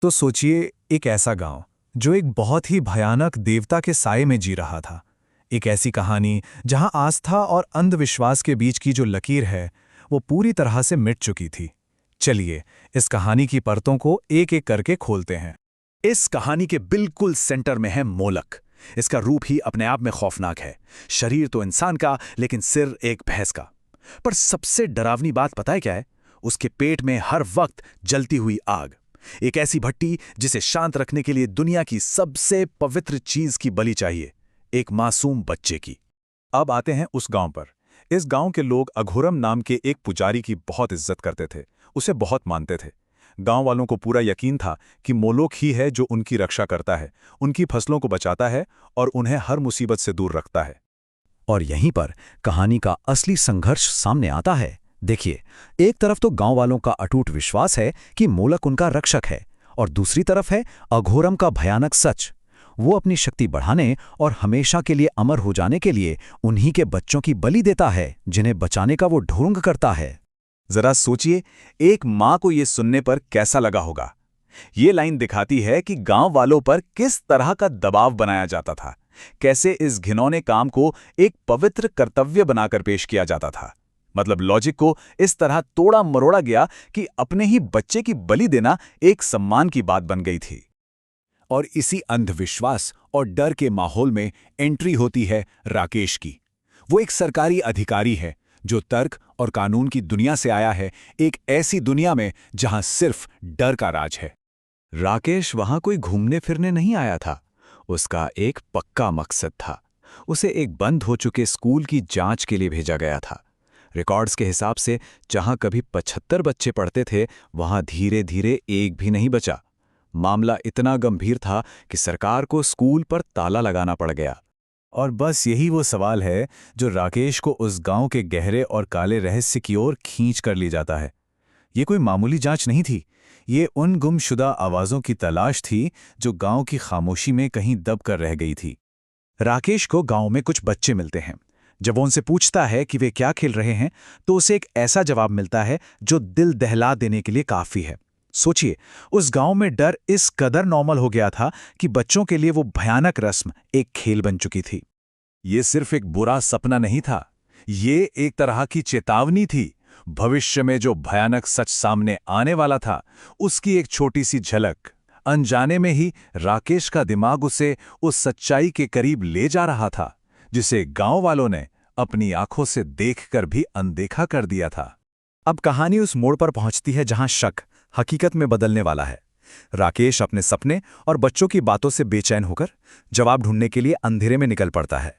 तो सोचिए, एक ऐसा गांव जो एक बहुत ही भयानक देवता के साये में जी रहा था। एक ऐसी कहानी जहां आस्था और अंधविश्वास के बीच की जो लकीर है वो पूरी तरह से मिट चुकी थी। चलिए, इस कहानी की परतों को एक एक करके खोलते हैं। इस कहानी के बिल्कुल सेंटर में है मोलक। इसका रूप ही अपने आप में खौफनाक है। शरीर तो इंसान का, लेकिन सिर एक भैंस का। पर सबसे डरावनी बात पता है क्या है? उसके पेट में हर वक्त जलती हुई आग। एक ऐसी भट्टी जिसे शांत रखने के लिए दुनिया की सबसे पवित्र चीज की बलि चाहिए, एक मासूम बच्चे की। अब आते हैं उस गांव पर। इस गांव के लोग अघोरम नाम के एक पुजारी की बहुत इज्जत करते थे, उसे बहुत मानते थे। गांव वालों को पूरा यकीन था कि मोलोक ही है जो उनकी रक्षा करता है, उनकी फसलों को बचाता है और उन्हें हर मुसीबत से दूर रखता है। और यहीं पर कहानी का असली संघर्ष सामने आता है। देखिए, एक तरफ तो गांव वालों का अटूट विश्वास है कि मोलक उनका रक्षक है, और दूसरी तरफ है अघोरम का भयानक सच। वो अपनी शक्ति बढ़ाने और हमेशा के लिए अमर हो जाने के लिए उन्हीं के बच्चों की बलि देता है, जिन्हें बचाने का वो ढोंग करता है। जरा सोचिए, एक माँ को यह सुनने पर कैसा लगा होगा। ये लाइन दिखाती है कि गांव वालों पर किस तरह का दबाव बनाया जाता था, कैसे इस घिनौने काम को एक पवित्र कर्तव्य बनाकर पेश किया जाता था। मतलब लॉजिक को इस तरह तोड़ा मरोड़ा गया कि अपने ही बच्चे की बलि देना एक सम्मान की बात बन गई थी। और इसी अंधविश्वास और डर के माहौल में एंट्री होती है राकेश की। वो एक सरकारी अधिकारी है जो तर्क और कानून की दुनिया से आया है, एक ऐसी दुनिया में जहां सिर्फ डर का राज है। राकेश वहां कोई घूमने फिरने नहीं आया था। उसका एक पक्का मकसद था। उसे एक बंद हो चुके स्कूल की जांच के लिए भेजा गया था। रिकॉर्ड्स के हिसाब से जहां कभी 75 बच्चे पढ़ते थे, वहां धीरे धीरे एक भी नहीं बचा। मामला इतना गंभीर था कि सरकार को स्कूल पर ताला लगाना पड़ गया। और बस यही वो सवाल है जो राकेश को उस गांव के गहरे और काले रहस्य की ओर खींच कर ले जाता है। ये कोई मामूली जांच नहीं थी। ये उन गुमशुदा आवाज़ों की तलाश थी जो गांव की खामोशी में कहीं दब कर रह गई थी। राकेश को गांव में कुछ बच्चे मिलते हैं। जब वो उनसे पूछता है कि वे क्या खेल रहे हैं, तो उसे एक ऐसा जवाब मिलता है जो दिल दहला देने के लिए काफ़ी है। सोचिए, उस गांव में डर इस कदर नॉर्मल हो गया था कि बच्चों के लिए वो भयानक रस्म एक खेल बन चुकी थी। ये सिर्फ एक बुरा सपना नहीं था, ये एक तरह की चेतावनी थी। भविष्य में जो भयानक सच सामने आने वाला था, उसकी एक छोटी सी झलक। अनजाने में ही राकेश का दिमाग उसे उस सच्चाई के करीब ले जा रहा था जिसे गांव वालों ने अपनी आंखों से देखकर भी अनदेखा कर दिया था। अब कहानी उस मोड़ पर पहुंचती है जहां शक हकीकत में बदलने वाला है। राकेश अपने सपने और बच्चों की बातों से बेचैन होकर जवाब ढूंढने के लिए अंधेरे में निकल पड़ता है।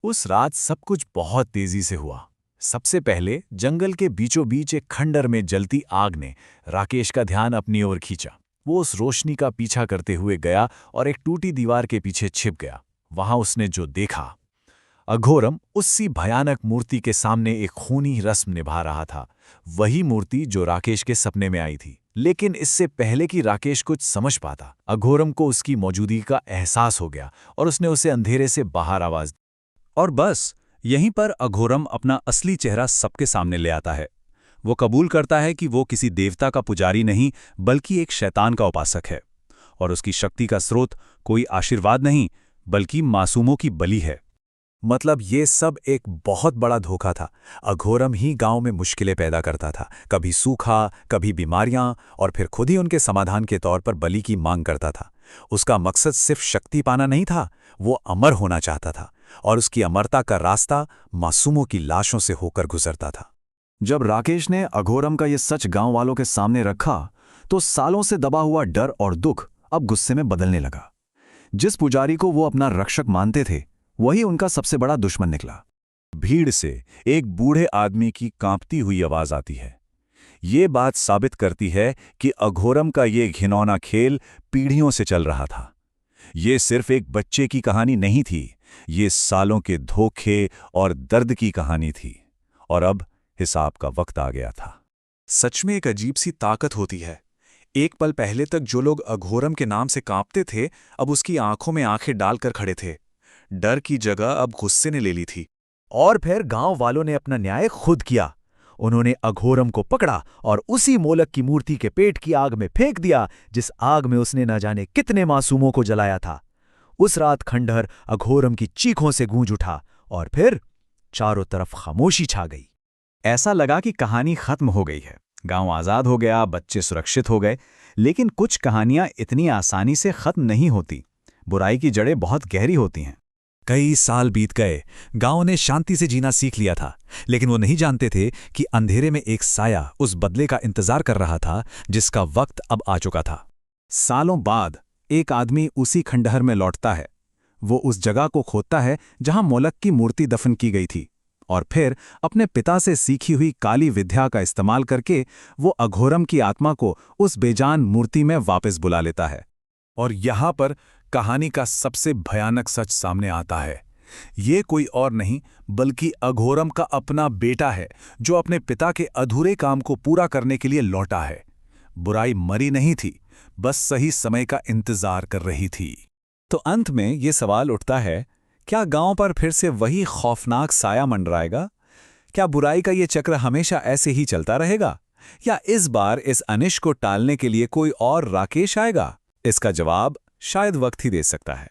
उस रात सब कुछ बहुत तेजी से हुआ। सबसे पहले जंगल के बीचों बीच एक खंडर में जलती आग ने राकेश का ध्यान अपनी ओर खींचा। वो उस रोशनी का पीछा करते हुए गया और एक टूटी दीवार के पीछे छिप गया। वहां उसने जो देखा, अघोरम उसी भयानक मूर्ति के सामने एक खूनी रस्म निभा रहा था। वही मूर्ति जो राकेश के सपने में आई थी। लेकिन इससे पहले कि राकेश कुछ समझ पाता, अघोरम को उसकी मौजूदगी का एहसास हो गया और उसने उसे अंधेरे से बाहर आवाज दी। और बस यहीं पर अघोरम अपना असली चेहरा सबके सामने ले आता है। वो कबूल करता है कि वो किसी देवता का पुजारी नहीं, बल्कि एक शैतान का उपासक है। और उसकी शक्ति का स्रोत कोई आशीर्वाद नहीं, बल्कि मासूमों की बलि है। मतलब ये सब एक बहुत बड़ा धोखा था। अघोरम ही गांव में मुश्किलें पैदा करता था, कभी सूखा, कभी बीमारियां, और फिर खुद ही उनके समाधान के तौर पर बलि की मांग करता था। उसका मकसद सिर्फ शक्ति पाना नहीं था, वो अमर होना चाहता था, और उसकी अमरता का रास्ता मासूमों की लाशों से होकर गुजरता था। जब राकेश ने अघोरम का ये सच गांव वालों के सामने रखा, तो सालों से दबा हुआ डर और दुख अब गुस्से में बदलने लगा। जिस पुजारी को वो अपना रक्षक मानते थे, वही उनका सबसे बड़ा दुश्मन निकला। भीड़ से एक बूढ़े आदमी की कांपती हुई आवाज आती है। ये बात साबित करती है कि अघोरम का ये घिनौना खेल पीढ़ियों से चल रहा था। ये सिर्फ एक बच्चे की कहानी नहीं थी, ये सालों के धोखे और दर्द की कहानी थी। और अब हिसाब का वक्त आ गया था। सच में एक अजीब सी ताकत होती है। एक पल पहले तक जो लोग अघोरम के नाम से कांपते थे, अब उसकी आंखों में आंखें डालकर खड़े थे। डर की जगह अब गुस्से ने ले ली थी। और फिर गांव वालों ने अपना न्याय खुद किया। उन्होंने अघोरम को पकड़ा और उसी मोलक की मूर्ति के पेट की आग में फेंक दिया, जिस आग में उसने न जाने कितने मासूमों को जलाया था। उस रात खंडहर अघोरम की चीखों से गूंज उठा और फिर चारों तरफ खामोशी छा गई। ऐसा लगा कि कहानी खत्म हो गई है, गांव आज़ाद हो गया, बच्चे सुरक्षित हो गए। लेकिन कुछ कहानियां इतनी आसानी से खत्म नहीं होती। बुराई की जड़ें बहुत गहरी होती हैं। कई साल बीत गए, गांव ने शांति से जीना सीख लिया था, लेकिन वो नहीं जानते थे कि अंधेरे में एक साया उस बदले का इंतजार कर रहा था जिसका वक्त अब आ चुका था। सालों बाद एक आदमी उसी खंडहर में लौटता है। वो उस जगह को खोदता है जहां मोलक की मूर्ति दफन की गई थी, और फिर अपने पिता से सीखी हुई काली विद्या का इस्तेमाल करके वो अघोरम की आत्मा को उस बेजान मूर्ति में वापस बुला लेता है। और यहां पर कहानी का सबसे भयानक सच सामने आता है। ये कोई और नहीं बल्कि अघोरम का अपना बेटा है, जो अपने पिता के अधूरे काम को पूरा करने के लिए लौटा है। बुराई मरी नहीं थी, बस सही समय का इंतजार कर रही थी। तो अंत में ये सवाल उठता है, क्या गांव पर फिर से वही खौफनाक साया मंडराएगा? क्या बुराई का ये चक्र हमेशा ऐसे ही चलता रहेगा, या इस बार इस अनिश को टालने के लिए कोई और राकेश आएगा? इसका जवाब शायद वक्त ही दे सकता है।